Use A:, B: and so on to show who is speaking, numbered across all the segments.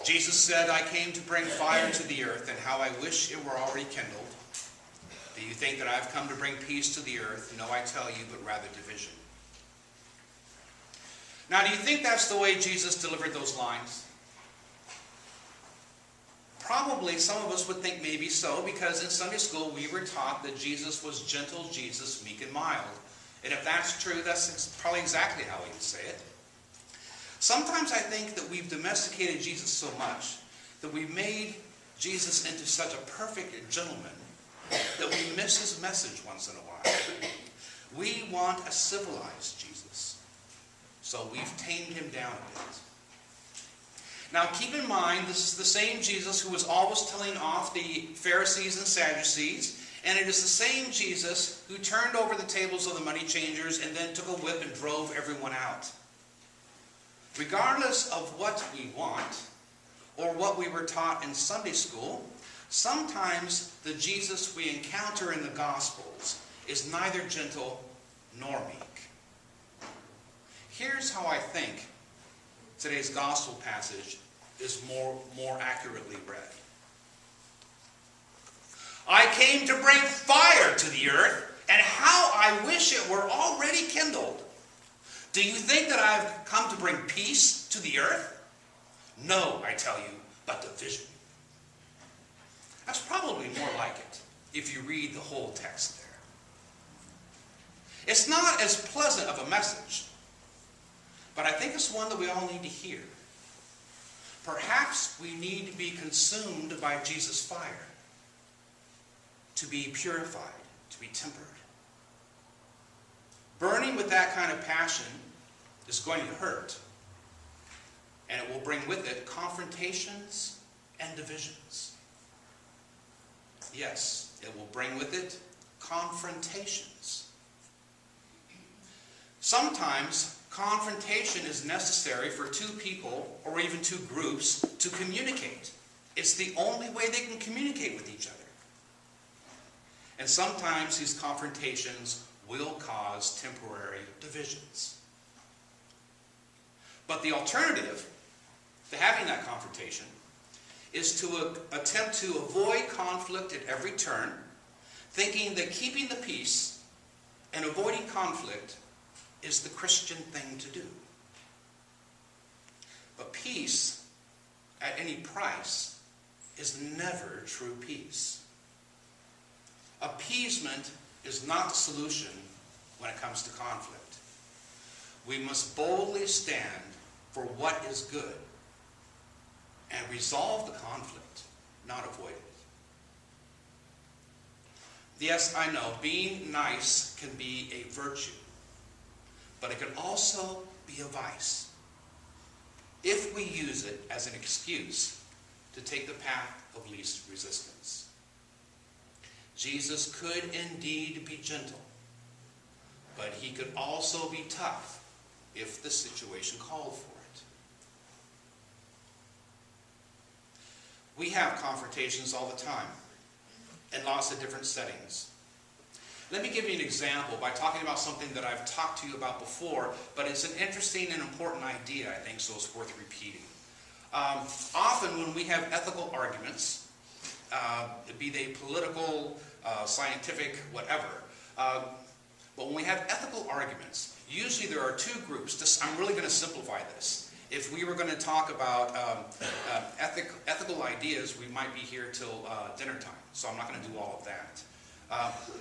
A: Jesus said, I came to bring fire to the earth, and how I wish it were already kindled. Do you think that I've come to bring peace to the earth? No, I tell you, but rather division. Now, do you think that's the way Jesus delivered those lines? Probably some of us would think maybe so, because in Sunday school we were taught that Jesus was gentle, Jesus meek and mild. And if that's true, that's probably exactly how he would say it. Sometimes I think that we've domesticated Jesus so much that we've made Jesus into such a perfect gentleman that we miss his message once in a while. We want a civilized Jesus, so we've tamed him down a bit. Now keep in mind, this is the same Jesus who was always telling off the Pharisees and Sadducees, and it is the same Jesus who turned over the tables of the money changers and then took a whip and drove everyone out. Regardless of what we want, or what we were taught in Sunday school, sometimes the Jesus we encounter in the Gospels is neither gentle nor meek. Here's how I think today's Gospel passage is more accurately read. I came to bring fire to the earth, and how I wish it were already kindled. Do you think that I've come to bring peace to the earth? No, I tell you, but division. That's probably more like it if you read the whole text there. It's not as pleasant of a message, but I think it's one that we all need to hear. Perhaps we need to be consumed by Jesus' fire, to be purified, to be tempered. Burning with that kind of passion is going to hurt, and it will bring with it confrontations and divisions. Yes, it will bring with it confrontations. Sometimes confrontation is necessary for two people or even two groups to communicate. It's the only way they can communicate with each other. And sometimes these confrontations will cause temporary divisions. But the alternative to having that confrontation is to attempt to avoid conflict at every turn, thinking that keeping the peace and avoiding conflict is the Christian thing to do. But peace at any price is never true peace. Appeasement is not the solution when it comes to conflict. We must boldly stand for what is good and resolve the conflict, not avoid it. Yes, I know, being nice can be a virtue, but it can also be a vice if we use it as an excuse to take the path of least resistance. Jesus could indeed be gentle, but he could also be tough if the situation called for it. We have confrontations all the time in lots of different settings. Let me give you an example by talking about something that I've talked to you about before, but it's an interesting and important idea, I think, so it's worth repeating. Often when we have ethical arguments, be they political, scientific, whatever, but when we have ethical arguments, usually there are two groups. I'm really going to simplify this. If we were going to talk about ethical ideas, we might be here till dinner time, so I'm not going to do all of that.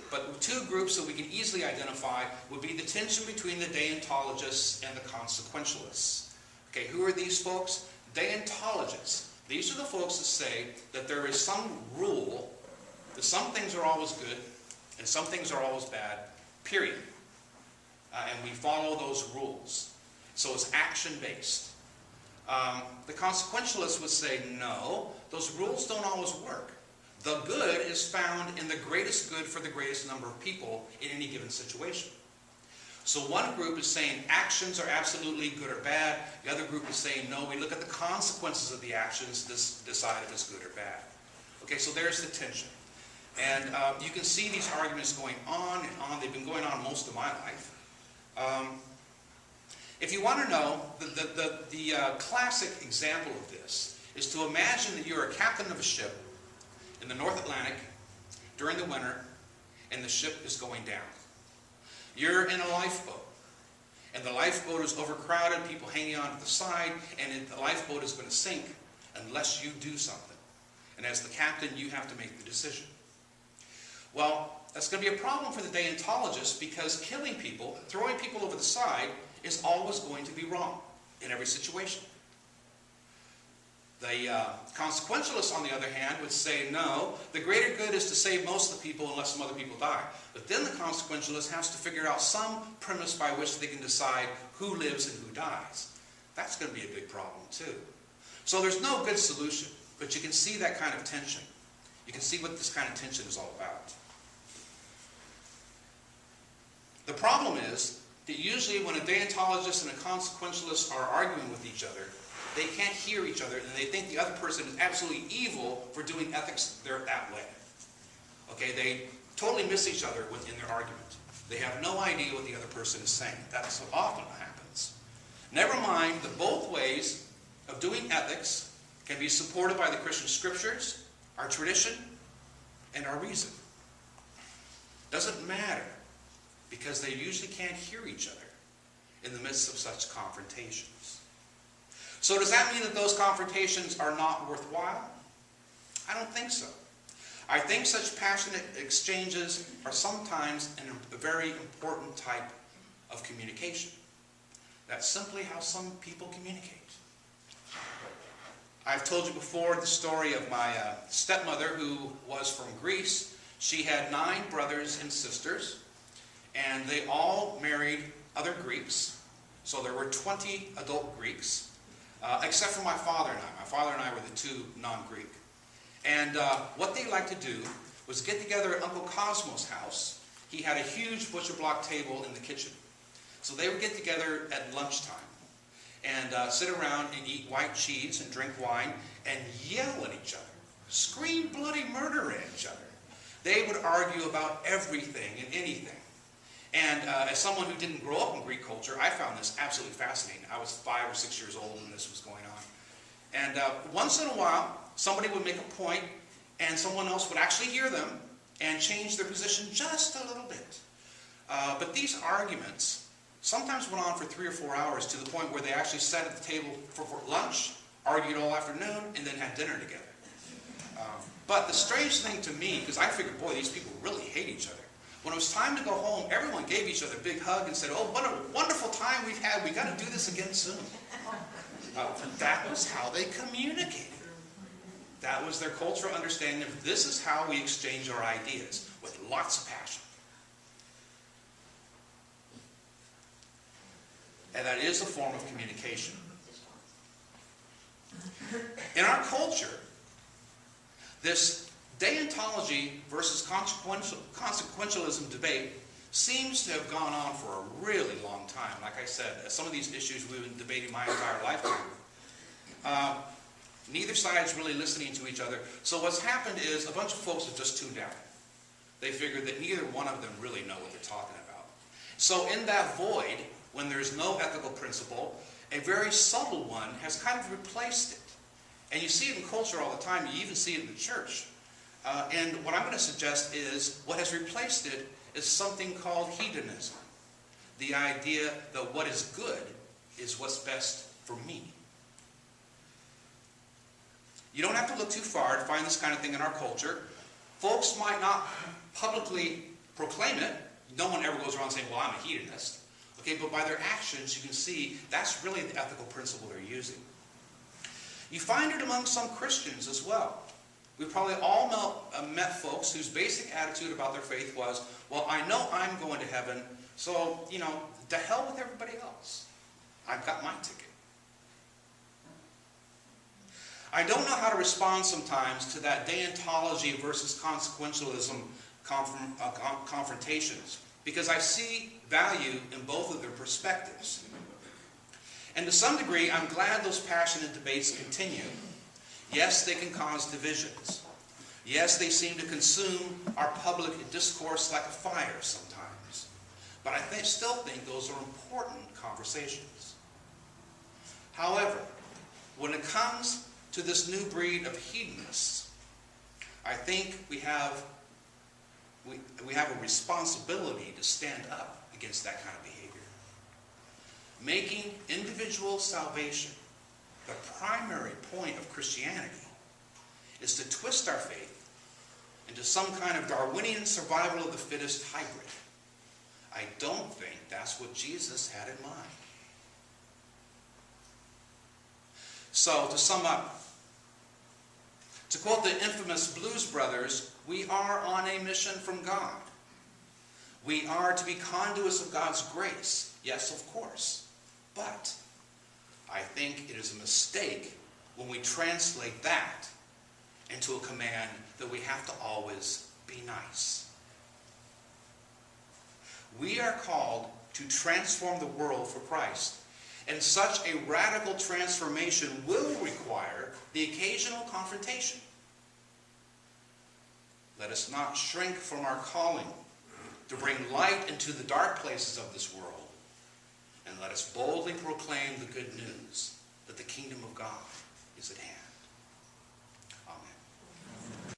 A: But two groups that we can easily identify would be the tension between the deontologists and the consequentialists. Okay, who are these folks? Deontologists. These are the folks that say that there is some rule, that some things are always good and some things are always bad, period. And we follow those rules. So it's action-based. The consequentialists would say, no, those rules don't always work. The good is found in the greatest good for the greatest number of people in any given situation. So one group is saying actions are absolutely good or bad. The other group is saying, no, we look at the consequences of the actions to decide if it's good or bad. Okay, so there's the tension. And you can see these arguments going on and on. They've been going on most of my life. If you want to know, the classic example of this is to imagine that you're a captain of a ship in the North Atlantic during the winter, and the ship is going down. You're in a lifeboat, and the lifeboat is overcrowded, people hanging on to the side, and the lifeboat is going to sink unless you do something. And as the captain, you have to make the decision. Well, that's going to be a problem for the deontologists, because killing people, throwing people over the side, is always going to be wrong in every situation. The consequentialists, on the other hand, would say, no, the greater good is to save most of the people unless some other people die. But then the consequentialist has to figure out some premise by which they can decide who lives and who dies. That's going to be a big problem, too. So there's no good solution, but you can see that kind of tension. You can see what this kind of tension is all about. The problem is that usually when a deontologist and a consequentialist are arguing with each other, they can't hear each other, and they think the other person is absolutely evil for doing ethics that way. Okay, they totally miss each other within their argument. They have no idea what the other person is saying. That's what often happens. Never mind that both ways of doing ethics can be supported by the Christian scriptures, our tradition, and our reason. Doesn't matter, because they usually can't hear each other in the midst of such confrontations. So does that mean that those confrontations are not worthwhile? I don't think so. I think such passionate exchanges are sometimes a very important type of communication. That's simply how some people communicate. I've told you before the story of my stepmother, who was from Greece. She had 9 brothers and sisters, and they all married other Greeks. So there were 20 adult Greeks. Except for my father and I. My father and I were the 2 non-Greek. And what they liked to do was get together at Uncle Cosmo's house. He had a huge butcher block table in the kitchen. So they would get together at lunchtime and sit around and eat white cheese and drink wine and yell at each other. Scream bloody murder at each other. They would argue about everything and anything. And as someone who didn't grow up in Greek culture, I found this absolutely fascinating. I was 5 or 6 years old when this was going on. And once in a while, somebody would make a point, and someone else would actually hear them and change their position just a little bit. But these arguments sometimes went on for 3 or 4 hours, to the point where they actually sat at the table for lunch, argued all afternoon, and then had dinner together. But the strange thing to me, because I figured, boy, these people really hate each other. When it was time to go home, everyone gave each other a big hug and said, oh, what a wonderful time we've had. We've got to do this again soon. That was how they communicated. That was their cultural understanding of this is how we exchange our ideas, with lots of passion. And that is a form of communication. In our culture, this deontology versus consequentialism debate seems to have gone on for a really long time. Like I said, some of these issues we've been debating my entire lifetime. Neither side's really listening to each other. So what's happened is a bunch of folks have just tuned out. They figured that neither one of them really know what they're talking about. So in that void, when there's no ethical principle, a very subtle one has kind of replaced it. And you see it in culture all the time. You even see it in the church. And what I'm going to suggest is what has replaced it is something called hedonism. The idea that what is good is what's best for me. You don't have to look too far to find this kind of thing in our culture. Folks might not publicly proclaim it. No one ever goes around saying, well, I'm a hedonist. Okay, but by their actions, you can see that's really the ethical principle they're using. You find it among some Christians as well. We've probably all met folks whose basic attitude about their faith was, well, I know I'm going to heaven, so, to hell with everybody else. I've got my ticket. I don't know how to respond sometimes to that deontology versus consequentialism confrontations, because I see value in both of their perspectives. And to some degree, I'm glad those passionate debates continue. Yes, they can cause divisions. Yes, they seem to consume our public discourse like a fire sometimes. But I still think those are important conversations. However, when it comes to this new breed of hedonists, I think we have a responsibility to stand up against that kind of behavior. Making individual salvation the primary point of Christianity is to twist our faith into some kind of Darwinian survival of the fittest hybrid. I don't think that's what Jesus had in mind. So, to sum up, to quote the infamous Blues Brothers, we are on a mission from God. We are to be conduits of God's grace. Yes, of course. But I think it is a mistake when we translate that into a command that we have to always be nice. We are called to transform the world for Christ. And such a radical transformation will require the occasional confrontation. Let us not shrink from our calling to bring light into the dark places of this world. And let us boldly proclaim the good news that the kingdom of God is at hand.